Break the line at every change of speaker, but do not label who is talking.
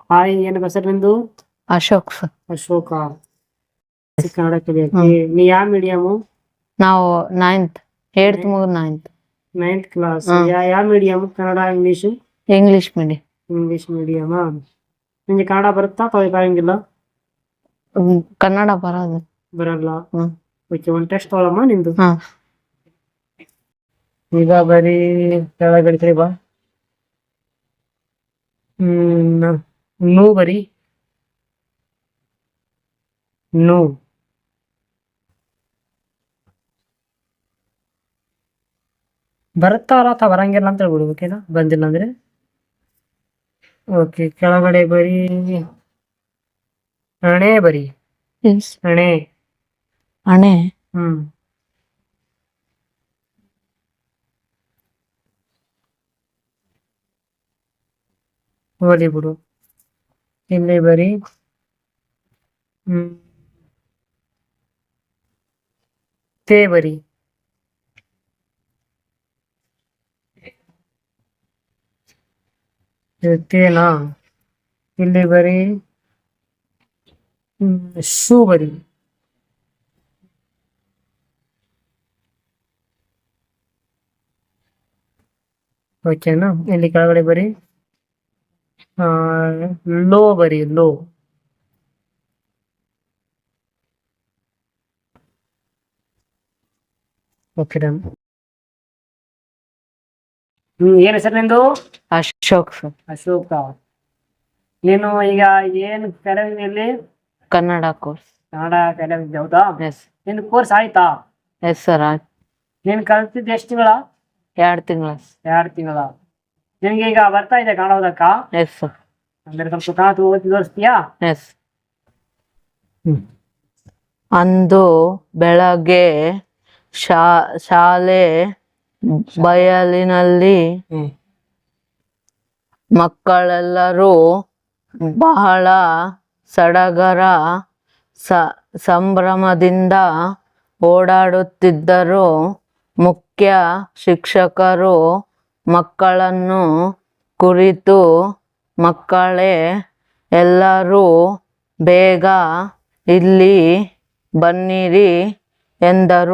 Hi, ಏನು ಹೆಸರು ನಿಂದು?
ಅಶೋಕ್ ಸರ್.
ಅಶೋಕ. ಕನ್ನಡ ಕಲಿಯಕ್ಕೆ ನೀ ಯಾವ ಮೀಡಿಯಮು?
ನಾವು 9th 8th ಮುಗಿದ್ 9th
9th ಕ್ಲಾಸ್. ಯಾವ medium? Kannada English?
English medium.
English ಮೀಡಿಯಮಾ? ನಿಂಗೆ ಕನ್ನಡ ಬರುತ್ತಾ ಬರಂಗಿಲ್ಲ?
ಕನ್ನಡ ಬರೋದು
ಬರಲ್ಲ. ಓಕೆ, ಒಂದು ಟೆಸ್ಟ್ ತೊಗೊಳಮ್ಮ ನಿಂದು.
ಹಾ.
ಈಗ ಬರೀ ಕೆಳಗಡೆ ಬಾ. ನೂ ಬರಿ. ನೂ ಬರುತ್ತಾರ ಅಥವಾ ಬರಂಗಿಲ್ಲ ಅಂತ ಹೇಳ್ಬಿಡು. ಓಕೆನಾ? ಬಂದಿಲ್ಲ ಅಂದ್ರೆ ಓಕೆ. ಕೆಳಗಡೆ ಬರಿ. ಅಣೆ ಬರಿ. ಅಣೆ.
ಅಣೆ.
ಓದಿ ಬಿಡು. ಇಲ್ಲಿ ಬರಿ. ತೇ ಬರಿ. ತೇನಾ? ಇಲ್ಲಿ ಬರಿ. ಶೂ ಬರಿ. ಓಕೆನಾ? ಇಲ್ಲಿ ಕೆಳಗಡೆ ಬರಿ. ಲೋ ಬರಿ. ಲೋ. Okay, done. ಏನ್ ಹೆಸರು ನಿಂದು?
ಅಶೋಕ್ ಸರ್.
ಅಶೋಕ. ನೀನು ಈಗ ಏನು ಕಲಿಯಲ್ಲಿ?
ಕನ್ನಡ ಕೋರ್ಸ್.
ಕನ್ನಡ ಕಲಿಯಲ್ಲಿ ಹೌದಾ?
ಎಸ್.
ನಿನ್ ಕೋರ್ಸ್ ಆಯ್ತಾ?
ಎಸ್ ಸರ್, ಆಯ್ತು.
ನೀನ್ ಕಲ್ತಿದ್ದು ಎಷ್ಟು ತಿಂಗಳ?
2 ತಿಂಗಳ.
2 ತಿಂಗಳ. ನಿನ್ಗೆ ಈಗ ಬರ್ತಾ ಇದೆ ಕನ್ನಡ ಓದಕ್ಕ?
Yes sir.
ಅಂದ್ರೆ ಸ್ವಲ್ಪ ಕನ್ನಡ ಓದಿ ತೋರಿಸ್ತೀಯಾ?
ಎಸ್. ಅಂದು ಬೆಳಗ್ಗೆ ಶಾಲೆ ಬಯಲಿನಲ್ಲಿ ಮಕ್ಕಳೆಲ್ಲರೂ ಬಹಳ ಸಡಗರ ಸಂಭ್ರಮದಿಂದ ಓಡಾಡುತ್ತಿದ್ದರು. ಮುಖ್ಯ ಶಿಕ್ಷಕರು ಮಕ್ಕಳನ್ನು ಕುರಿತು, ಮಕ್ಕಳೇ, ಎಲ್ಲರೂ ಬೇಗ ಇಲ್ಲಿ ಬನ್ನಿರಿ ಎಂದರು.